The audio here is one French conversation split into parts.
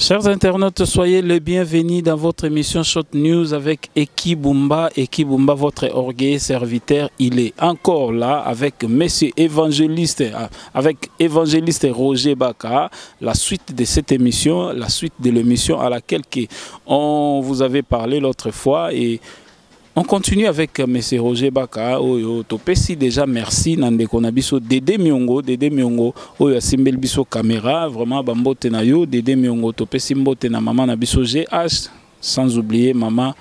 Chers internautes, soyez les bienvenus dans votre émission Short News avec Eki Bumba. Eki Bumba, votre orgueil serviteur, il est encore là avec Monsieur évangéliste, avec évangéliste Roger Baka. La suite de cette émission, la suite de l'émission à laquelle on vous avait parlé l'autre fois et on continue avec M. Roger Baka. Topesi déjà merci nande konabiso Dede Miongo oyo simbel biso caméra vraiment bambote na yo Dede Miongo topesi mbote na maman na biso GH sans oublier maman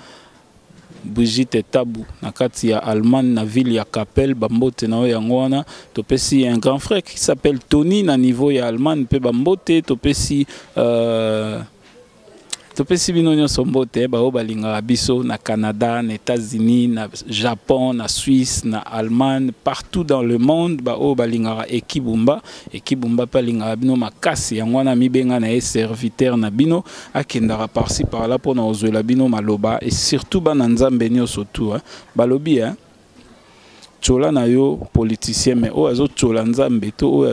Brigitte Tabou na kati ya Allemagne na ville ya Kapel bambote na yo yango wana topesi un grand frère qui s'appelle Tony na niveau ya Allemagne pe bambote topesi topesi bino nyonso mbote bao balinga biso na Canada, na États-Unis, na Japon, na Suisse, na Allemagne, partout dans le monde bao balinga Eki Bumba pa linga bino makasi yango na mibenga na serviteur na bino akendara par-ci par-là pour na ozwela bino maloba et surtout bana nzambe nyonso tout balobi chola na yo politicien mais o azo chola nzambe to o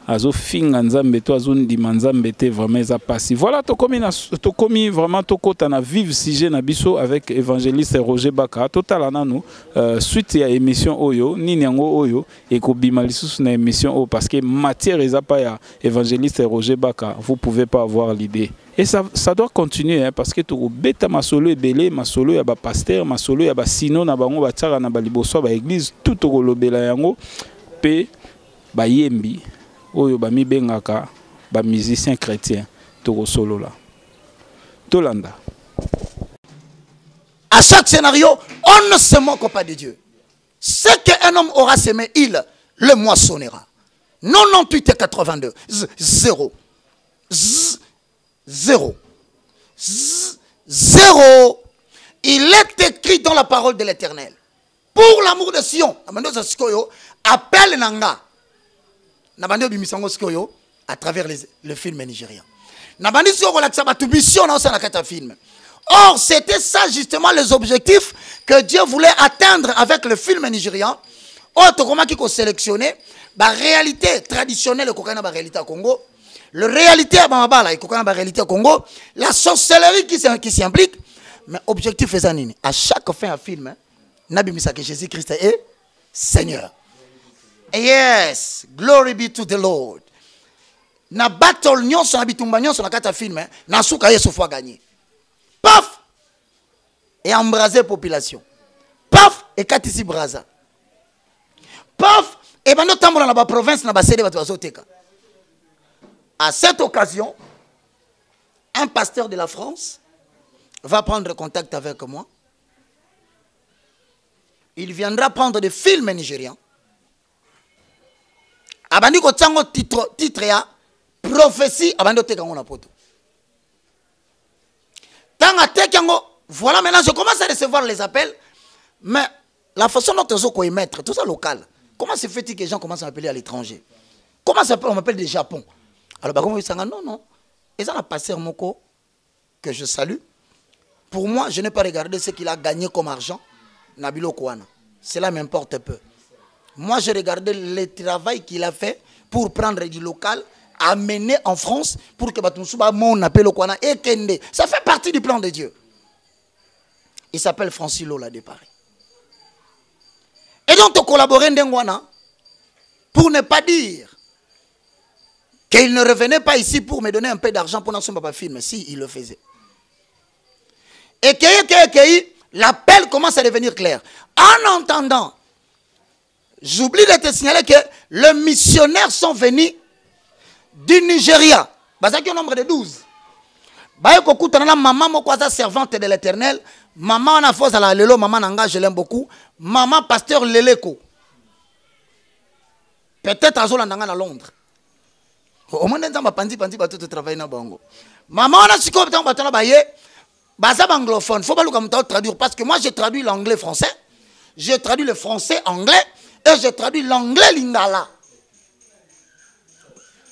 azo finga nzambe to azo ndima nzambe te vraiment eza passé. Voilà tokomi vraiment tokota na vive sujet na biso avec évangéliste Roger Baka total nanu suite ya émission oyo nini yango oyo ekobima lisusu na émission o parce que matière eza pa ya évangéliste Roger Baka vous pouvez pas avoir l'idée. Et ça doit continuer parce que tu beta masolo ebele masolo ya ba pasteur masolo ya ba sino na bango ba tsara na ba liboso ba église tout okolobela yango pe ba yembi oyo ba mi bengaka ba musicien chrétien toko solo là tolanda. À chaque scénario on ne se moque pas de Dieu. Ce qu'un homme aura semé il le moissonnera. 98 et 82 0 0 0. Il est écrit dans la parole de l'Éternel pour l'amour de Sion appelle nanga à travers le film nigérien. Or, c'était ça justement les objectifs que Dieu voulait atteindre avec le film nigérien. Qui sélectionné la réalité traditionnelle la réalité Congo, la réalité la réalité Congo, la sorcellerie qui s'implique. Mais l'objectif est nini. À chaque fin de film, Nabi Misaki Jésus-Christ est Seigneur. Yes, glory be to the Lord. Na battle nyonso na bitumba nyonso na kata film na suka Yesu fois gagné. Paf! Et embraser population. Paf! Et katisi braza. Paf! Et bando tambola na ba province na ba cédé batu bazoteka. À cette occasion, un pasteur de la France va prendre contact avec moi. Il viendra prendre des films nigériens. Abandi ko tsango titre ya prophétie abandi teka ngona poto. Tanga tekango, voilà maintenant je commence à recevoir les appels mais la façon dont on peut émettre tout ça local. Comment se fait-il que les gens commencent à m'appeler à l'étranger? Comment ça on m'appelle du Japon? Alors bah comment ils non. Et ça la pasteur moko que je salue. Pour moi, je n'ai pas regardé ce qu'il a gagné comme argent Nabilo Kouana. Cela m'importe peu. Moi, j'ai regardé le travail qu'il a fait pour prendre du local, amener en France pour que Batumsuba mon appel au Kwana et Kende. Ça fait partie du plan de Dieu. Il s'appelle Francis Lola de Paris. Et donc, tu collaborais Ndengwana pour ne pas dire qu'il ne revenait pas ici pour me donner un peu d'argent pendant son papa film. Si, il le faisait. Et l'appel commence à devenir clair. En entendant, j'oublie de te signaler que les missionnaires sont venus du Nigeria. Il y a un nombre de 12. Maman, moi, servante de l'Éternel. Maman, on a force à la Lelo. Maman, Nanga, je l'aime beaucoup. Maman, pasteur Leleko. Peut-être à Zolandanga à Londres. Au moins, on a pandi, tout travail dans Bango. Maman, on a si comme temps, Baza anglophone, faut pas le traduire parce que moi j'ai traduit l'anglais français, j'ai traduit le français anglais et j'ai traduit l'anglais lingala.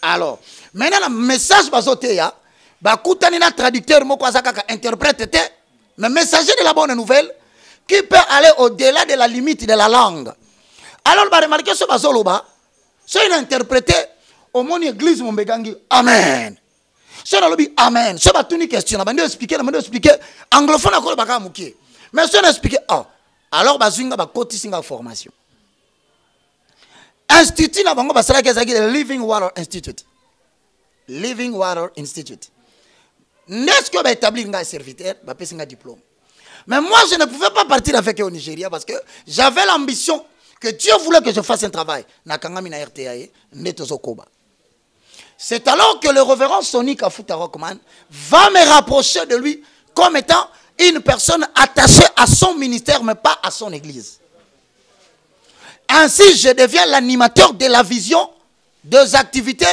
Alors, maintenant le message bazoteya, ba koutani na traducteur moko azaka interprète te, mais messager de la bonne nouvelle qui peut aller au-delà de la limite de la langue. Alors ba remarquer ce bazoloba, c'est une interprété au mon église mon begangi. Amen. Si on a lobby, amen. Si on a une question, on a expliqué, anglophone, on a expliqué. Mais si on a expliqué, oh, alors, on a une formation. Institut, on a le Living Water Institute. Living Water Institute. N'est-ce que établi un serviteur, un diplôme. Mais moi, je ne pouvais pas partir avec eux au Nigeria parce que j'avais l'ambition que Dieu voulait que je fasse un travail. C'est alors que le révérend Sonny Kafuta Rockman va me rapprocher de lui comme étant une personne attachée à son ministère, mais pas à son église. Ainsi, je deviens l'animateur de la vision des activités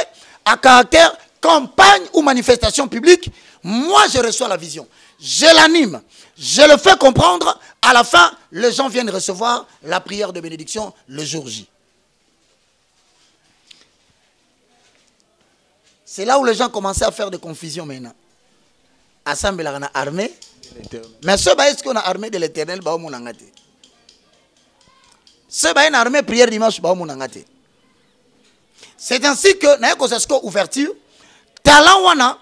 à caractère campagne ou manifestation publique. Moi, je reçois la vision. Je l'anime. Je le fais comprendre. À la fin, les gens viennent recevoir la prière de bénédiction le jour J. C'est là où les gens commençaient à faire des confusions maintenant. Assemblée on a armée. Mais ce est-ce qu'on a armé de l'éternel, ce est une armée prière dimanche, c'est ainsi que, dans ouverture, talent wana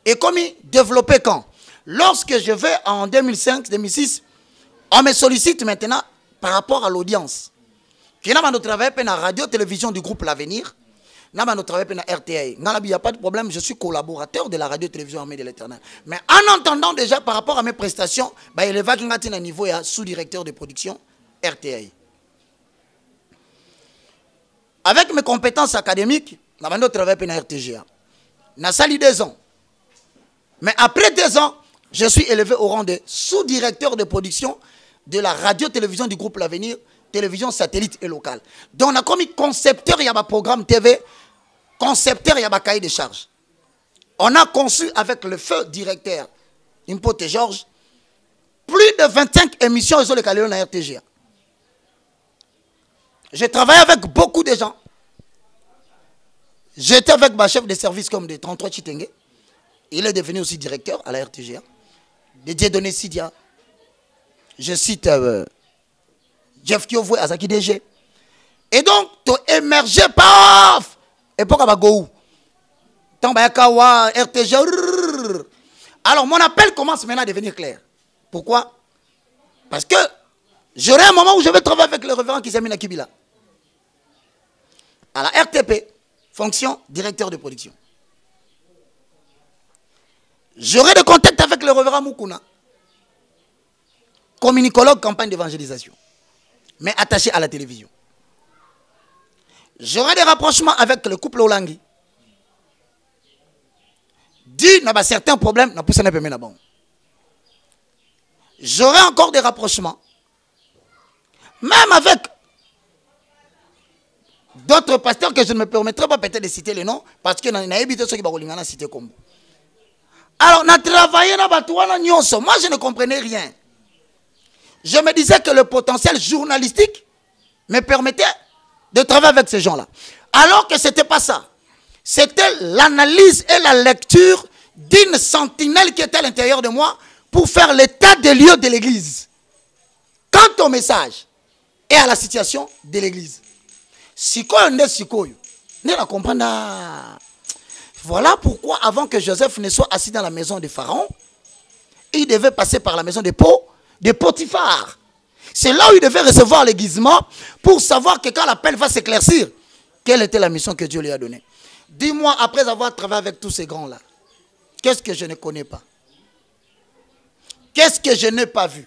est comme développé quand? Lorsque je vais en 2005-2006, on me sollicite maintenant par rapport à l'audience. Qui n'a pas travaillé dans la radio-télévision du groupe L'Avenir, n'a pas travaillé dans la RTA. Il n'y a pas de problème, je suis collaborateur de la radio-télévision Armée de l'Éternel. Mais en entendant déjà par rapport à mes prestations, il va qu'il y a un niveau sous-directeur de production RTA. Avec mes compétences académiques, je vais travailler dans la RTGA. Je suis sali 2 ans. Mais après 2 ans, je suis élevé au rang de sous-directeur de production de la radio-télévision du groupe L'Avenir, télévision satellite et locale. Donc, on a comme concepteur, il y a un programme TV, concepteur, il y a un cahier de charges. On a conçu avec le feu directeur, Impote Georges, plus de 25 émissions sur le calendrier de la RTGA. J'ai travaillé avec beaucoup de gens. J'étais avec ma chef de service comme de 33 Chitenge. Il est devenu aussi directeur à la RTGA. De Dieudonné Sidia. Je cite Jeff Kiovoué, Azaki DG. Et donc, tu émerges, paf! Et pourquoi tu vas Tambayakawa, RTGA. Alors, mon appel commence maintenant à devenir clair. Pourquoi? Parce que j'aurai un moment où je vais travailler avec le révérend Kizamina Kibila. À la RTP, fonction directeur de production. J'aurai des contacts avec le révérend Moukouna, communicologue campagne d'évangélisation, mais attaché à la télévision. J'aurai des rapprochements avec le couple Olangi. Dit, il y a certains problèmes, j'aurai encore des rapprochements, même avec d'autres pasteurs que je ne me permettrai pas peut-être de citer les noms, parce que je n'ai évité ceux qui vont citer comme. Alors, on a travaillé dans Batouana Nyonso. Moi, je ne comprenais rien. Je me disais que le potentiel journalistique me permettait de travailler avec ces gens-là. Alors que ce n'était pas ça. C'était l'analyse et la lecture d'une sentinelle qui était à l'intérieur de moi pour faire l'état des lieux de l'église. Quant au message et à la situation de l'église. Voilà pourquoi avant que Joseph ne soit assis dans la maison de Pharaon, il devait passer par la maison de Potiphar. C'est là où il devait recevoir l'aiguisement pour savoir que quand l'appel va s'éclaircir, quelle était la mission que Dieu lui a donnée. Dis-moi, après avoir travaillé avec tous ces grands-là, qu'est-ce que je ne connais pas? Qu'est-ce que je n'ai pas vu?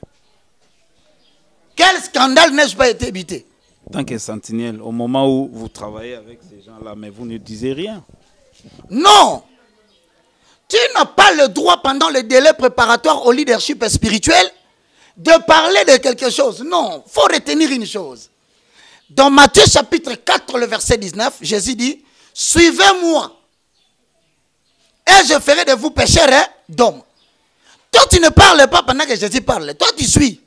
Quel scandale n'ai-je pas été évité? Tant que sentinelle, au moment où vous travaillez avec ces gens-là, mais vous ne disiez rien. Non! Tu n'as pas le droit pendant le délai préparatoire au leadership spirituel de parler de quelque chose. Non, il faut retenir une chose. Dans Matthieu chapitre 4, le verset 19, Jésus dit, suivez-moi et je ferai de vous pécheurs d'hommes. Toi, tu ne parles pas pendant que Jésus parle. Toi, tu suis.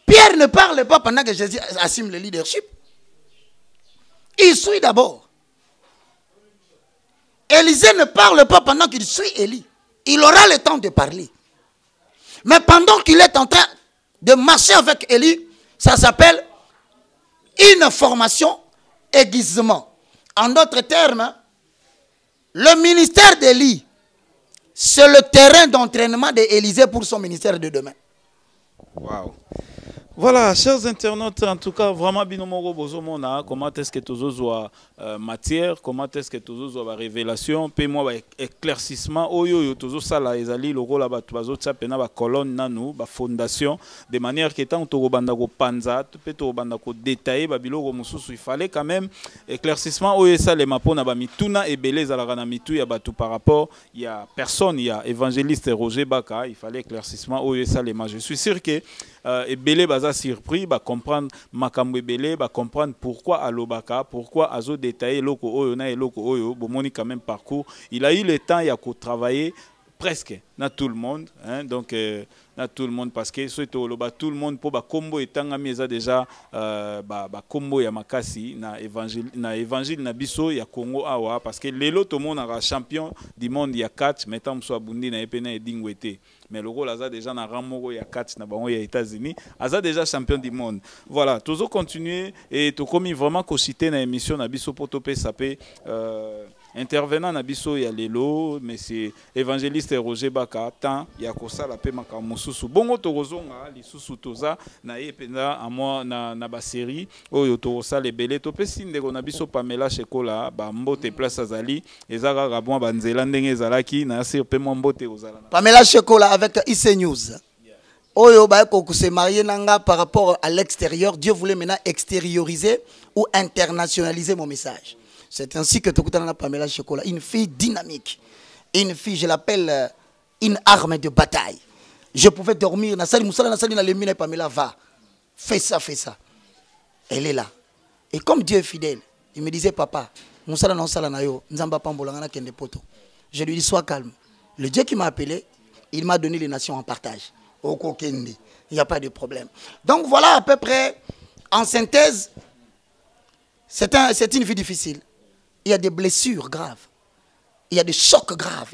Pierre ne parle pas pendant que Jésus assume le leadership. Il suit d'abord. Élisée ne parle pas pendant qu'il suit Élie. Il aura le temps de parler. Mais pendant qu'il est en train de marcher avec Élie, ça s'appelle une formation aiguisement. En d'autres termes, Le ministère d'Élie, c'est le terrain d'entraînement d'Élysée pour son ministère de demain. Waouh. Voilà, chers internautes, en tout cas, vraiment, binomoro bozomona, comment est-ce que tu as matière, comment est-ce que tu as la révélation, puis moi, éclaircissement, oyo, tu as la ezali, le rôle là-bas, tu as pena ba colonne nanou, ba fondation, de manière que tant tu as ko panza, tu peux ko détailler, ba biloko mususu, il fallait quand même éclaircissement, oyo ça les mapona ba mituna et belé zalagana mitu ya batu par rapport, il y a personne, il y a évangéliste Roger Baka, il fallait éclaircissement, oyo ça les je suis sûr que et belé baza surpris, ba comprendre makambo belé, ba comprendre pourquoi alobaka, pourquoi azo détailler loko oyo na loko oyo, bomoni quand même parcours. Il a eu le temps, il a travaillé presque na tout le monde, hein, donc na tout le monde parce que surtout tout le monde pour ba combo etangami eza déjà ba combo ya makasi na évangile na biso ya Congo awa parce que lelo to monde a champion du monde ya catch metam so abundi na epena edingwete mais le rôle aza déjà na ramoro ya catch na bango ya États-Unis aza déjà champion du monde. Voilà, toujours continuer et to komi vraiment ko citer na émission na biso poto pe sapé intervenant na biso ya lelo mais c'est évangéliste Roger Baka tant ya kosala pe makamususu bongo tokozonga lisusu toza na ependa amwa na ba série oyo tokosala ebele to pe sindeko na biso Pamela Shekola ba mbote place azali ezaka rabon ba nzela ndenge ezalaki na sir pe mbote ozala Pamela Shekola avec IC News. Oyo ba ko se marier nanga par rapport à l'extérieur, Dieu voulait maintenant extérioriser ou internationaliser mon message. C'est ainsi que Tokutana Pamela Shekola, une fille dynamique, une fille, je l'appelle une arme de bataille. Je pouvais dormir, Pamela va, fais ça, fais ça. Elle est là. Et comme Dieu est fidèle, il me disait, papa, je lui dis, sois calme. Le Dieu qui m'a appelé, il m'a donné les nations en partage. Il n'y a pas de problème. Donc voilà à peu près, en synthèse, c'est une vie difficile. Il y a des blessures graves. Il y a des chocs graves.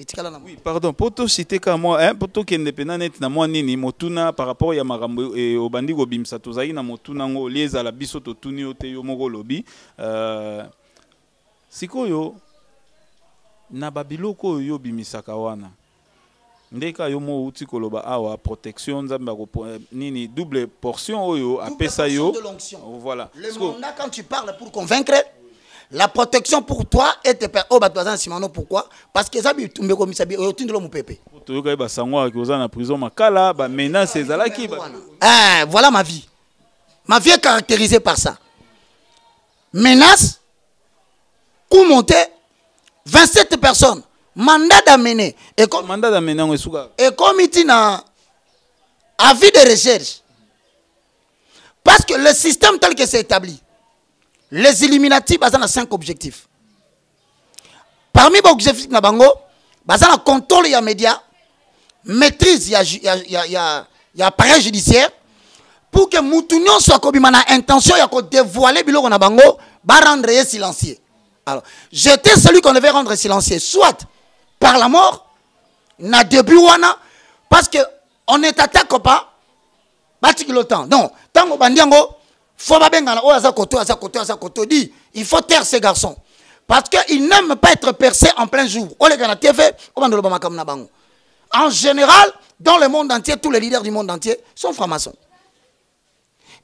Oui, pardon. Pour tout citer comme moi, hein, pour tout qui est indépendant, na moi nini motuna par rapport ya marambo et au bandi go bimsa tozai na motuna ngo lieza la biso to tuni ote yo moko lobi. Sikoyo na babiloko yo bimisaka wana. Ndeka yo mo uti koloba awa protection nzamba nini double portion oyo apesa yo. Voilà. Le mandat quand tu parles pour convaincre. La protection pour toi et tes pères. Oh, pourquoi? Parce que ça, voilà ma vie. Ma vie est caractérisée par ça. Menace, coup monté, 27 personnes, mandat d'amener. Et comme il dit, avis de recherche. Parce que le système tel que c'est établi, les Illuminati, ils ont 5 objectifs. Parmi les objectifs, ils ont contrôle des médias, maîtrise des appareils judiciaires, pour que Moutounion soit comme intention de dévoiler le bango, rendre silencieux. Alors, j'étais celui qu'on devait rendre silencieux, soit par la mort, na début parce que on est attaqué pas, non, tant que bandiango. Il faut taire ces garçons. Parce qu'ils n'aiment pas être percés en plein jour. En général, dans le monde entier, tous les leaders du monde entier sont francs-maçons.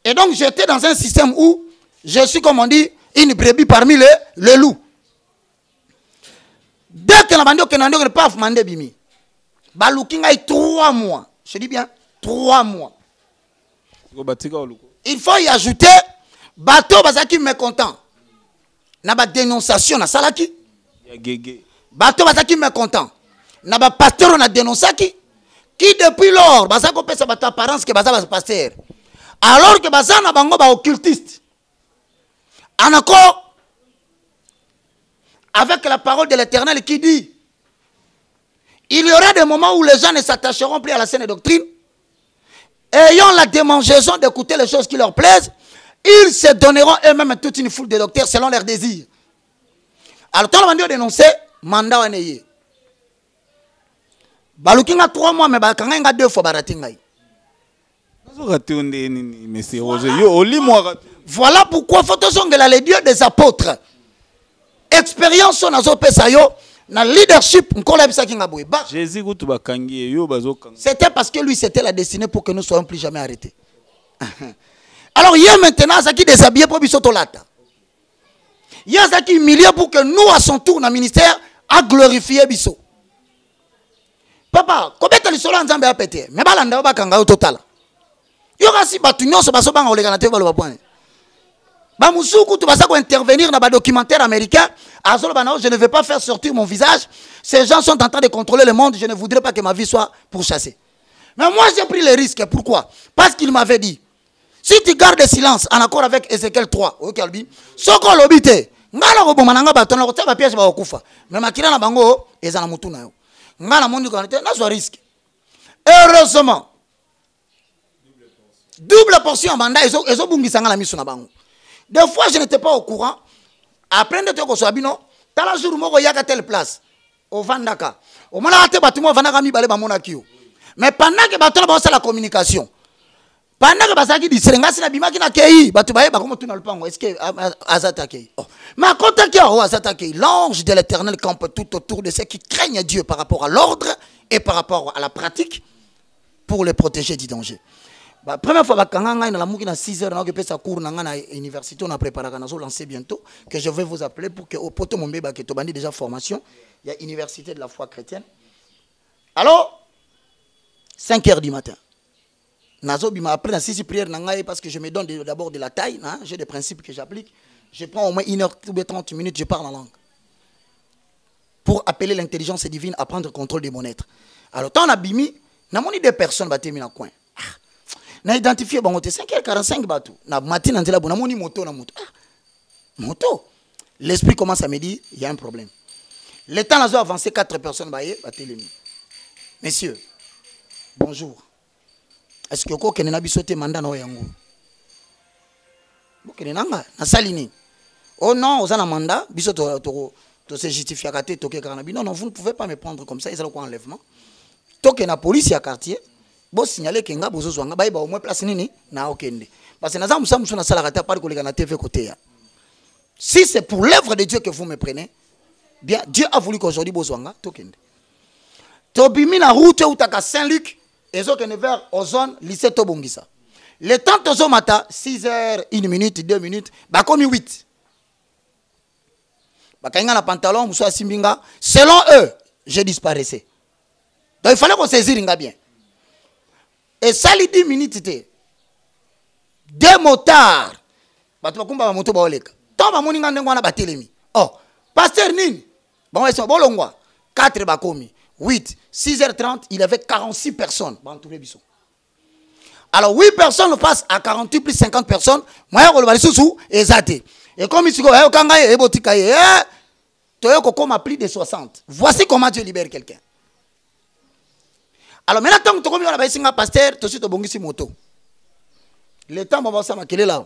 Et donc j'étais dans un système où je suis, comme on dit, une brebis parmi les loups. Dès que la bande ne pas demander bimi, balouking a 3 mois. Je dis bien 3 mois. Il faut y ajouter bateau bazaki mécontent. Na ba dénonciation na salaki. Bateau bazaki mécontent. Na ba pasteur na dénoncaki qui depuis lors bazako pesa bato apparence que bazaba pasteur. Alors que bazana bango ba occultiste. En accord avec la parole de l'Éternel qui dit il y aura des moments où les gens ne s'attacheront plus à la saine doctrine. Ayant la démangeaison d'écouter les choses qui leur plaisent, ils se donneront eux-mêmes toute une foule de docteurs selon leurs désirs. Alors, quand on a dénoncé, mandat on est. Balukinga 3 mois, mais bakanga 2 fois baratinga. Voilà pourquoi faut que les dieux des apôtres. Expérience on a zo pesayo na leadership Jésus bakangi yo bazokanga. C'était parce que lui c'était la destinée pour que nous soyons plus jamais arrêtés. Alors hier maintenant ça qui déshabillé pour biso tolata. Hier ça qui humilié pour que nous à son tour dans le ministère a glorifié biso. Papa, combien de solo nzambe a pété mais balanda bakanga au total. Yo kasi batu nyonso baso banga oleka te balo bapone. Ba musuku tu basa ko intervenir dans ba documentaire américain. Azolo banao, je ne vais pas faire sortir mon visage. Ces gens sont en train de contrôler le monde, je ne voudrais pas que ma vie soit pourchassée. Mais moi j'ai pris le risque. Pourquoi? Parce qu'il m'avait dit si tu gardes le silence en accord avec Ézéchiel 3, Okalbi, soko lobite, ngala ko bomananga batona ko taba pièce ba okufa. Mais makila na bango ezana mutu na yo. Ngala mondi ko na so risque. Heureusement. Double portion banda ezo bungisa ngala misu na bango. Des fois je n'étais pas au courant. Après de te ko sobino, tala jour moko yaka telle place au Vandaka. Au mona ate batumo Vandaka mi balé ba mona kiyo. Mais pendant que batona ba la communication. Pendant que basaki di serenga sina bimaki na kei, batu baye ba komo tuna lupango. Est-ce que azata kei? Oh. Mais quand ta kei azata kei, l'ange de l'Éternel campe tout autour de ceux qui craignent Dieu par rapport à l'ordre et par rapport à la pratique pour les protéger du danger. La première fois que je à 6 heures, je suis cours à l'université, on a préparé à lancer bientôt, que je vais vous appeler pour que au poto mon bébé qui est déjà formation, il y a l'université de la foi chrétienne. Alors, 5 heures du matin. Après, si je prière, parce que je me donne d'abord de la taille, hein, j'ai des principes que j'applique. Je prends au moins 1 heure, 30 minutes, je parle en langue. Pour appeler l'intelligence divine à prendre contrôle de mon être. Alors, tant on a bimi, on a des personnes qui ont mis dans le coin. Na identifié bon 5h45 bateau na matin nzela bona moni moto na moto moto l'esprit commence à me dire il y a un problème. Le temps a avancé 4 personnes baye batelemi. Messieurs bonjour, est-ce que ko kenena bisote mandat na yango bokene nanga na salini oh non aux ana mandat bisoto to se justifier kate to ke kana non non vous ne pouvez pas me prendre comme ça ils ont quoi enlèvement to ke na police ya quartier. Bon signaler que nga bozo zwanga ba au moins place nini na okende parce que naza musamuso na sala kata par koleka na TV côté ya. Si c'est pour l'œuvre de Dieu que vous me prenez bien Dieu a voulu qu'aujourd'hui bozwanga tokende tobimi na route utaka Saint-Luc ezokene vers Ozone lycée Tobongisa le temps tozo mata 6h 1 minute 2 minutes ba komi 8 ba kainga na pantalon muso asimbinga selon eux je disparaissais donc il fallait qu'on saisisse nga bien. Et ça, les 10 minutes, c'était 2 motards. Batubakumba ba moto ba oleka. Tant ba moninga ndengwa na batelemi. Oh, pasteur nini? Bon, ils sont bolongwa. 4 bakomi. 8, 6h30, il y avait 46 personnes. Alors 8 personnes passent à 48 plus 50 personnes. Moi, je vais sous et zate. Et comme il se dit, plus de 60. Voici comment Dieu libère quelqu'un. Alors maintenant, tu as un pasteur, tu as un moto. Le temps, on va quel est là.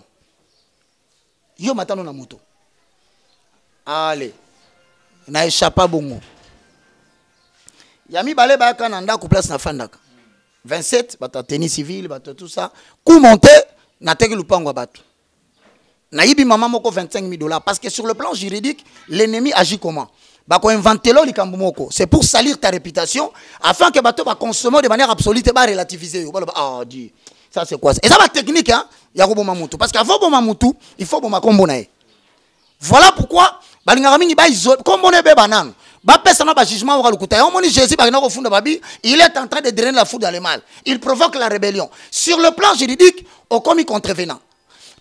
Yo maintenant na moto. Allez. Na échappe à bongo. Yami balé ba kananda ku place na fandaka. 27 bata tennis civil bata tout ça. Coup monté na teki lupango batu. Na yibi maman moko $25,000 parce que sur le plan juridique, l'ennemi agit comment? Bako inventer lo likambo moko. C'est pour salir ta réputation afin que bato ba consommer de manière absolue ba relativiser. Ah dit. Ça c'est quoi? Et ça va technique hein. Ya ko boma mutu parce qu'avant boma mutu, il faut boma kombo na. Voilà pourquoi balingara mingi ba iso kombo ne be banane. Ba pesa na ba jugement wa lukuta. On moni Jésus ba na ko funda babi, il est en train de drainer la foule dans le mal. Il provoque la rébellion. Sur le plan juridique, au commis contrevenant.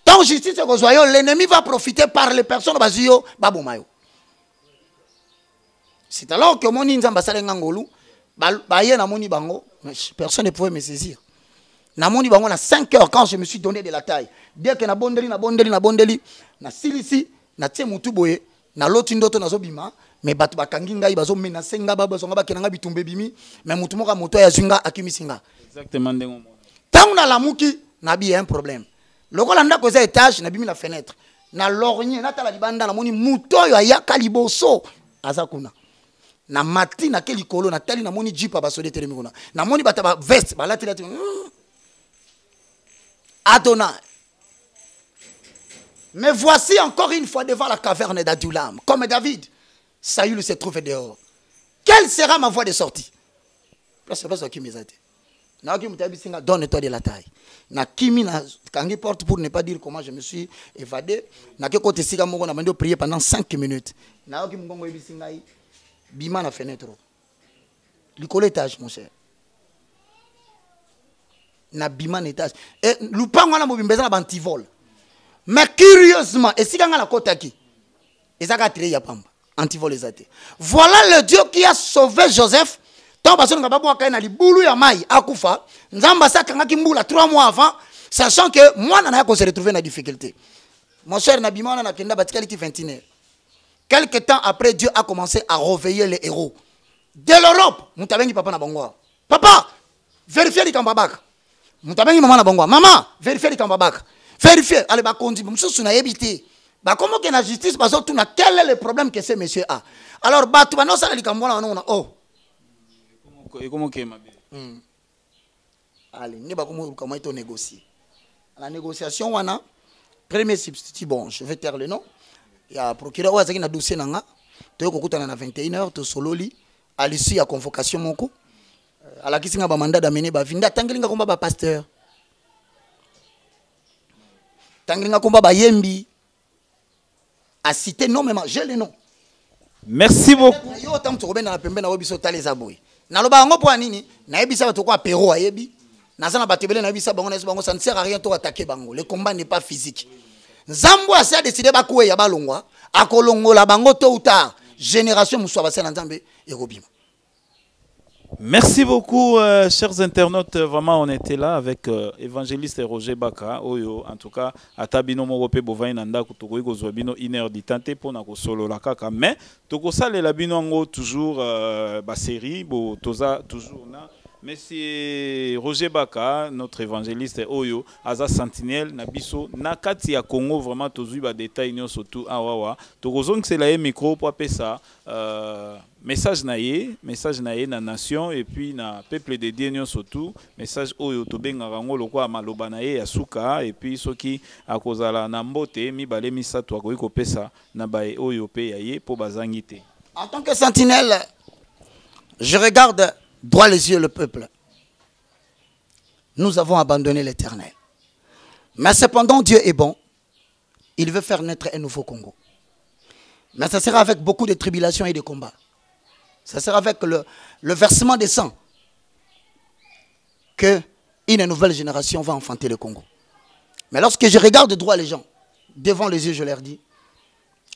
Tant justice que l'ennemi va profiter par les personnes bazio babomayo. C'est alors que mon nzamba salengangolu baye na moni bango, personne ne pouvait me saisir. Na moni bango na 5 heures quand je me suis donné de la taille. Dès que na bondeli na silisi na tie mutu boye na loti ndoto na zobima mais batu bakangi ngai bazo menacer nga baba zonga bakenanga bitumbe bimi mais mutu moka moto ya zunga akimisinga. Exactement ndengo. Tant na lamuki na bi un problème. Lokola ndako za étage na bimi la fenêtre. Na lorgné na tala libanda na moni muto yo ya kaliboso azakuna. Na mati na keli kolo na tali na moni jipa ba sode telemi kuna. Na moni bata ba veste ba lati lati. Adonai. Mais voici encore une fois devant la caverne d'Adulam. Comme David, Saül se trouve dehors. Quelle sera ma voie de sortie? C'est pas ça qui m'est été. Donne-toi de la taille. Na kimi na kangi porte pour ne pas dire comment je me suis évadé. Na ke kote siga moko na mando prier pendant 5 minutes. Na oki mkongo ebisinga yi bima na fenêtre. Likolo étage mon cher. Na bima na étage. Et lupango na mobimbeza na bantivol. Mais curieusement, et siga nga la kotaki. Ezaka tiré ya pamba. Antivol ezate. Voilà le Dieu qui a sauvé Joseph. Tant parce que nous avons na libulu ya mai akufa. Nzamba sa kangaki mbula 3 mois avant, sachant que moi nana ko se retrouver na difficulté. Mon cher Nabima on a kenda batikali 21. Quelque temps après, Dieu a commencé à réveiller les héros de l'Europe. Mutabengi papa na bangwa. Papa, vérifiez les kambabaka. Mutabengi maman na bangwa. Maman, vérifiez les kambabaka. Vérifiez. Allez ba kondi msusu na yebité. Ba comment que la justice parce que quel est le problème que ce monsieur a. Alors ba tu ba non ça na likambona on a oh. Et comment que ma allez, comment il négocier. La négociation, on a premier substitut, bon, je vais taire le nom. Il y a procureur, il y a un dossier, il y a 21h, tu sololi, à l'issue, il y a convocation, mon coup. À la question, il y a un mandat d'amener, il y a un combat pasteur. Il y a un combat yembi. À citer non, mais j'ai le nom. Merci beaucoup. Il y a autant de problèmes dans la pembe, dans les abouis. Naloba ngo po nini na yebisa bato ko apéro ayebi nazana batebele na yebisa bango na bango ça ne sert à rien to attaquer bango le combat n'est pas physique Nzambo a décidé ba kuwe ya balongwa akolongola bango tôt ou tard génération muswa basela nzambe ekobima. Merci beaucoup, chers internautes. Vraiment, on était là avec évangéliste Roger Baka. Oyo, en tout cas, à Tabino Morope Bovai Nanda, Kutogoi Gozobino, 1h du temps pour na solo la kaka. Mais, Toko Sale la Binongo, toujours, série, bo, toza, toujours, na. Mais c'est Roger Baka, notre évangéliste Oyo, Aza Sentinelle, Nabiso, Nakati à Congo, vraiment, tous les détails, surtout, ah, wawa. Tokozong, c'est la micro pour appeler ça. Message naye na nation et puis na peuple de Dieu surtout message oyo to benga rango lokwa maloba naye ya suka et puis soki akozala na mbote mibale misato akoki kopesa na bae oyo pe yaye po bazangite. En tant que sentinelle, je regarde droit les yeux le peuple. Nous avons abandonné l'Éternel. Mais cependant Dieu est bon. Il veut faire naître un nouveau Congo. Mais ça sera avec beaucoup de tribulations et de combats. Ça sera avec le versement des sangs qu'une nouvelle génération va enfanter le Congo. Mais lorsque je regarde droit les gens, devant les yeux, je leur dis,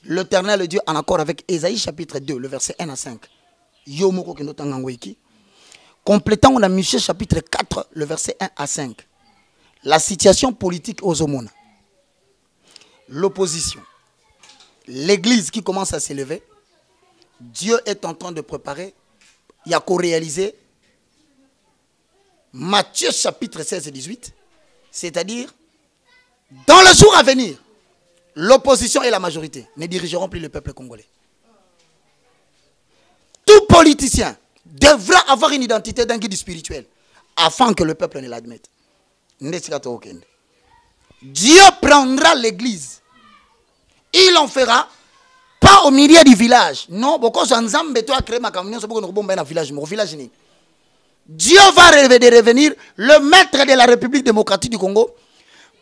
l'Éternel Dieu en accord avec Ésaïe chapitre 2, le verset 1 à 5. Complétant, on a Michée chapitre 4, le verset 1 à 5. La situation politique aux Omona. L'opposition. L'église qui commence à s'élever. Dieu est en train de préparer, il y a qu'à réaliser Matthieu chapitre 16 et 18, c'est-à-dire, dans le jour à venir, l'opposition et la majorité ne dirigeront plus le peuple congolais. Tout politicien devra avoir une identité d'un guide spirituel afin que le peuple ne l'admette. Dieu prendra l'église, il en fera pas au milieu du village. Non, beaucoup de gens créé ma camion, c'est pour nous bomber dans le village. Dieu va revenir le maître de la République démocratique du Congo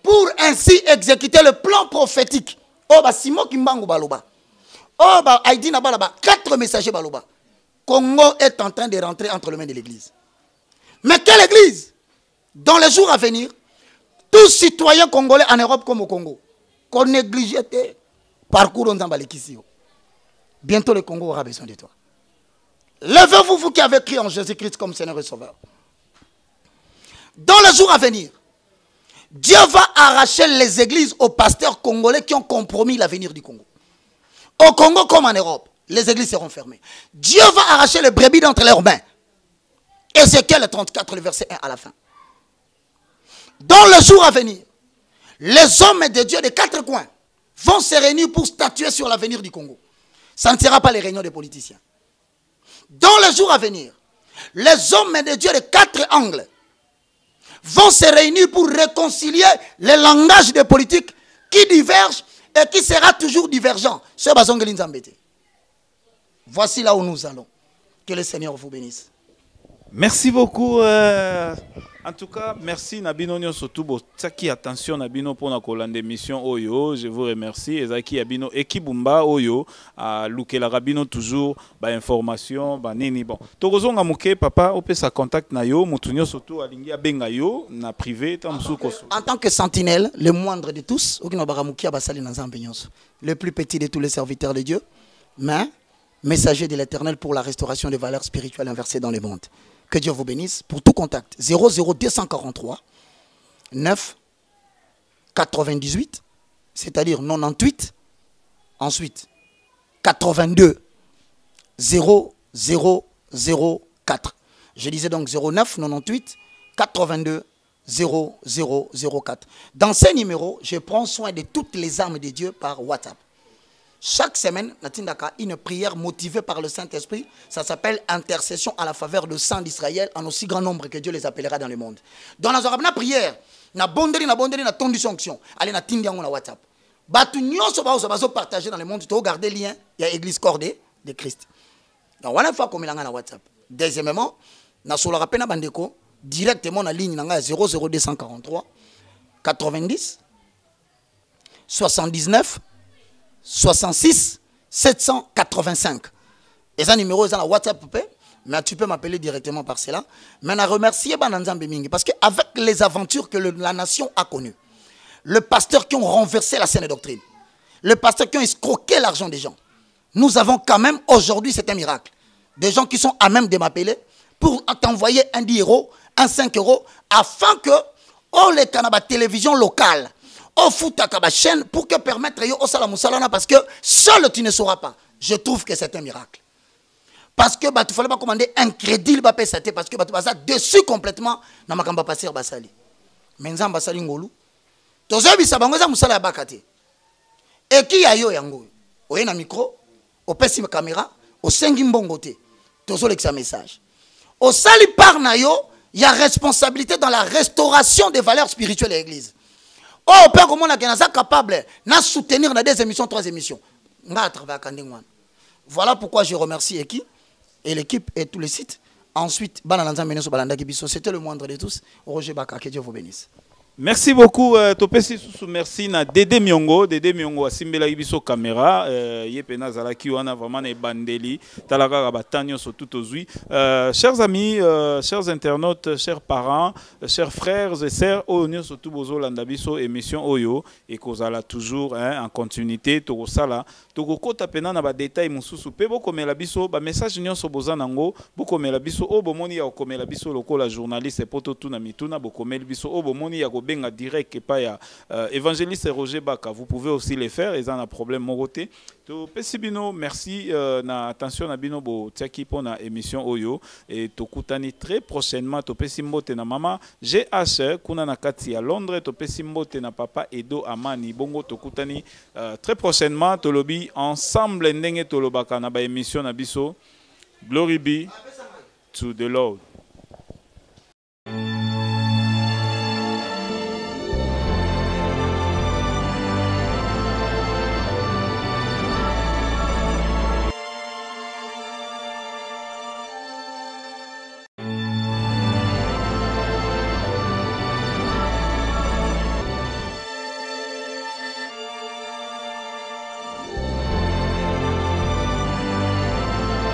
pour ainsi exécuter le plan prophétique. Oh, bah, Simon Kimbangu Baloba. Oh, bah, Aïdina Balaba. 4 messagers Baloba. Congo est en train de rentrer entre les mains de l'église. Mais quelle église? Dans les jours à venir, tous citoyens congolais en Europe comme au Congo, qu'on négligeait parcours en Zambalikisio. Bientôt le Congo aura besoin de toi. Levez-vous, vous qui avez crié en Jésus-Christ comme Seigneur et Sauveur. Dans les jours à venir, Dieu va arracher les églises aux pasteurs congolais qui ont compromis l'avenir du Congo. Au Congo comme en Europe, les églises seront fermées. Dieu va arracher les brebis d'entre leurs mains. Ézéchiel 34, le verset 1 à la fin. Dans le jour à venir, les hommes de Dieu des 4 coins vont se réunir pour statuer sur l'avenir du Congo. Ça ne sera pas les réunions des politiciens. Dans les jours à venir, les hommes de Dieu de 4 angles vont se réunir pour réconcilier les langages des politiques qui divergent et qui sera toujours divergent. Voici là où nous allons. Que le Seigneur vous bénisse. Merci beaucoup. En tout cas, merci Nabino surtout qui attention Nabino pour la colonne d'émission Oyo. Je vous remercie. Ezaki Abino Ekibumba Oyo à Lukela Rabino toujours ba information ba nini bon. Tokozonga muke papa opé sa contact na yo mutunyo surtout alingi abenga yo na privé en tant que sentinelle, le moindre de tous, le plus petit de tous les serviteurs de Dieu, mais messager de l'Éternel pour la restauration des valeurs spirituelles inversées dans le monde. Que Dieu vous bénisse. Pour tout contact, 00243 9 98, c'est-à-dire 98, ensuite 82 0004. Je disais donc 09 98 82 0004. Dans ces numéros, je prends soin de toutes les âmes de Dieu par WhatsApp. Chaque semaine, une prière motivée par le Saint-Esprit. Ça s'appelle intercession à la faveur du sang d'Israël en aussi grand nombre que Dieu les appellera dans le monde. Dans la prière, na bondeli na tondu sanction. Allez na tindiango na WhatsApp. Batu nyonso ba partager dans le monde. Tu regardes le lien, il y a Église Cordée de Christ. Donc voilà fois comme il na WhatsApp. Deuxièmement, na solo rappel na bandeko directement na ligne na 00243 90 79 66 785. Et ça numéro est dans la WhatsApp, mais tu peux m'appeler directement par cela. Mais on a remercié Bananzambe Mingi parce qu'avec les aventures que la nation a connues, le pasteur qui ont renversé la saine doctrine, le pasteur qui ont escroqué l'argent des gens, nous avons quand même aujourd'hui, c'est un miracle, des gens qui sont à même de m'appeler pour t'envoyer un 10 euros, un 5 euros, afin que, oh les canabas télévision locale, au foot à chaîne pour que permettre au salamusalana parce que seul tu ne sauras pas. Je trouve que c'est un miracle. Parce que tu fallait pas commander un crédit parce que tu vas dessus complètement dans ma kamba passer basali. Menza basali ngolu. Tozo bisa bango za musala bakate. Et qui a yo yango? Oye na micro, au pesi caméra, au sengi mbongote. Tozo l'exa message. Au sali par na yo, il y a responsabilité dans la restauration des valeurs spirituelles de l'église. Oh, Père, comment on est capable de soutenir dans 2 émissions, 3 émissions. Voilà pourquoi je remercie Eki et l'équipe et tous les sites. Ensuite, c'était le moindre de tous. Roger Baka, que Dieu vous bénisse. Merci beaucoup. Merci na Dede Miongo a simbela biso caméra. Yepena zalaki wana vraiment na bandeli. Talaka batanyo so tout ozui. Chers amis, chers internautes, chers parents, chers frères et sœurs, onyo surtout bozo landa biso émission Oyo et kozala toujours en continuité to sala. To kota pena na ba détail mususu pe boko mela biso ba message nyonso bozanango boko mela biso o bomoni ya komela biso lokola journaliste poto tuna mituna boko mela biso o bomoni ya benga direct et pas ya évangéliste Roger Baka. Vous pouvez aussi les faire, ils ont un problème moroté. To pesibino merci na attention na bino bo tiaki pour na émission Oyo et to kutani très prochainement to pesimbote na mama GH kuna na kati à Londres to pesimbote na papa Edo Amani bongo to kutani très prochainement to lobby ensemble ndenge to lobaka na ba émission na biso. Glory be to the Lord.